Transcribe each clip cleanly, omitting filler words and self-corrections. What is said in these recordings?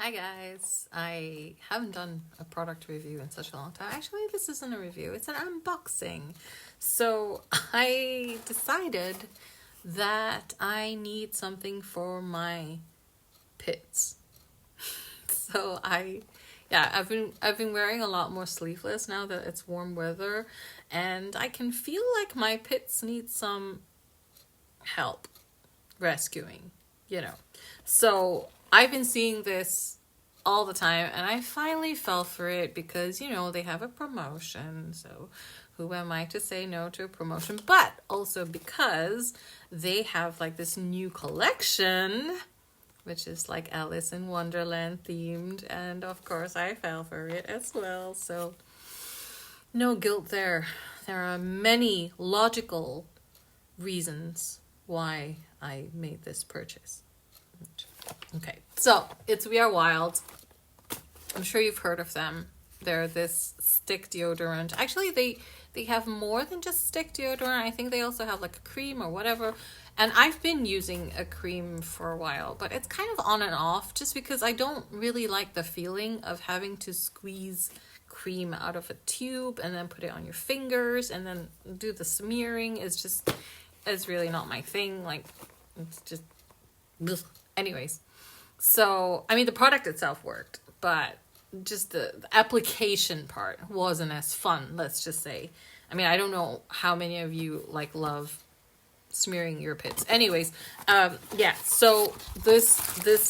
Hi guys, I haven't done a product review in such a long time. Actually, this isn't a review, it's an unboxing. So I decided that I need something for my pits. So I've been wearing a lot more sleeveless now that it's warm weather, and I can feel like my pits need some help rescuing, you know. So I've been seeing this all the time, and I finally fell for it because, you know, they have a promotion. So who am I to say no to a promotion? But also because they have like this new collection, which is like Alice in Wonderland themed. And of course I fell for it as well. So no guilt there. There are many logical reasons why I made this purchase. Okay, so it's We Are Wild. I'm sure you've heard of them. They're this stick deodorant. Actually, they have more than just stick deodorant. I think they also have like a cream or whatever. And I've been using a cream for a while, but it's kind of on and off just because I don't really like the feeling of having to squeeze cream out of a tube and then put it on your fingers and then do the smearing. It's really not my thing. Like, it's just... Ugh. Anyways, so, I mean, the product itself worked, but just the application part wasn't as fun, let's just say. I mean, I don't know how many of you, like, love smearing your pits. Anyways, yeah, so this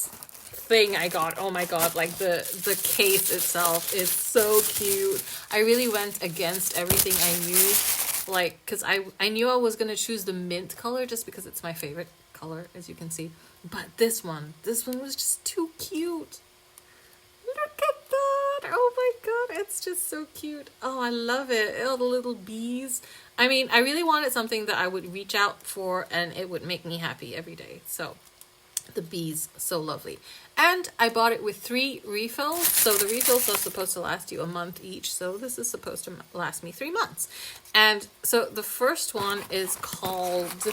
thing I got, oh my god, like, the case itself is so cute. I really went against everything I knew, like, because I knew I was going to choose the mint color just because it's my favorite color, as you can see. But this one was just too cute. Look at that. Oh my god, it's just so cute. Oh, I love it. Oh, the little bees. I mean, I really wanted something that I would reach out for and it would make me happy every day. So the bees, so lovely. And I bought it with 3 refills. So the refills are supposed to last you a month each. So this is supposed to last me 3 months. And so the first one is called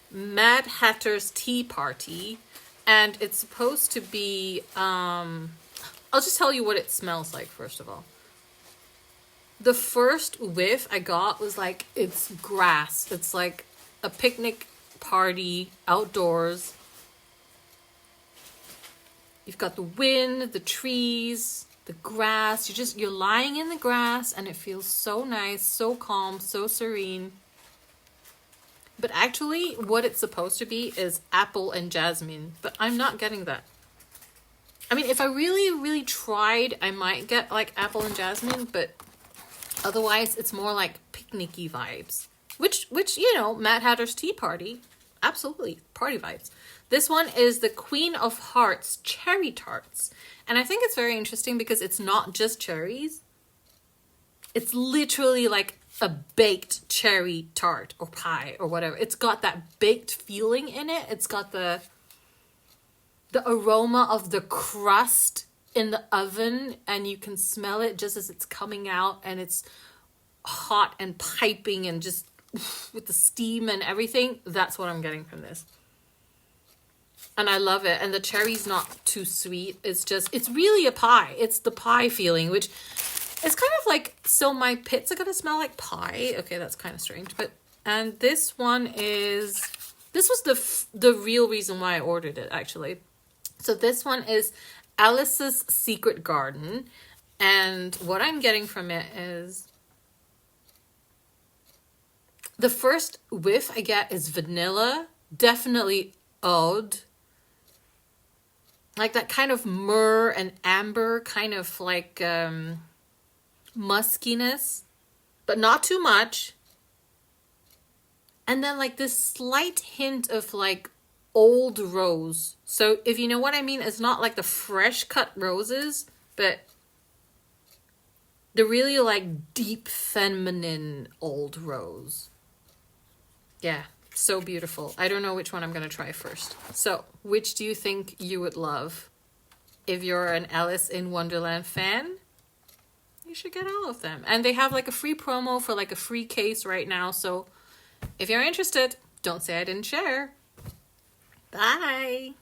Mad Hatter's Tea Party, and it's supposed to be I'll just tell you what it smells like first of all. The first whiff I got was like, it's grass. It's like a picnic party outdoors. You've got the wind, the trees, the grass. You're lying in the grass and it feels so nice, so calm, so serene. But actually, what it's supposed to be is apple and jasmine. But I'm not getting that. I mean, if I really, really tried, I might get like apple and jasmine. But otherwise, it's more like picnicky vibes. Which you know, Mad Hatter's Tea Party. Absolutely, party vibes. This one is the Queen of Hearts Cherry Tarts. And I think it's very interesting because it's not just cherries. It's literally like a baked cherry tart or pie or whatever. It's got that baked feeling in it. It's got the aroma of the crust in the oven, and you can smell it just as it's coming out, and it's hot and piping and just with the steam and everything. That's what I'm getting from this. And I love it. And the cherry's not too sweet. It's really a pie. It's the pie feeling, which... it's kind of like, so my pits are going to smell like pie. Okay, that's kind of strange. And this one is, this was the real reason why I ordered it, actually. So this one is Alice's Secret Garden. And what I'm getting from it is, the first whiff I get is vanilla. Definitely oud. Like that kind of myrrh and amber, kind of like... muskiness, but not too much. And then like this slight hint of like old rose. So if you know what I mean, it's not like the fresh cut roses, but the really like deep feminine old rose. Yeah, so beautiful. I don't know which one I'm gonna try first. So which do you think you would love? If you're an Alice in Wonderland fan, you should get all of them. And they have like a free promo for like a free case right now. So if you're interested, don't say I didn't share. Bye.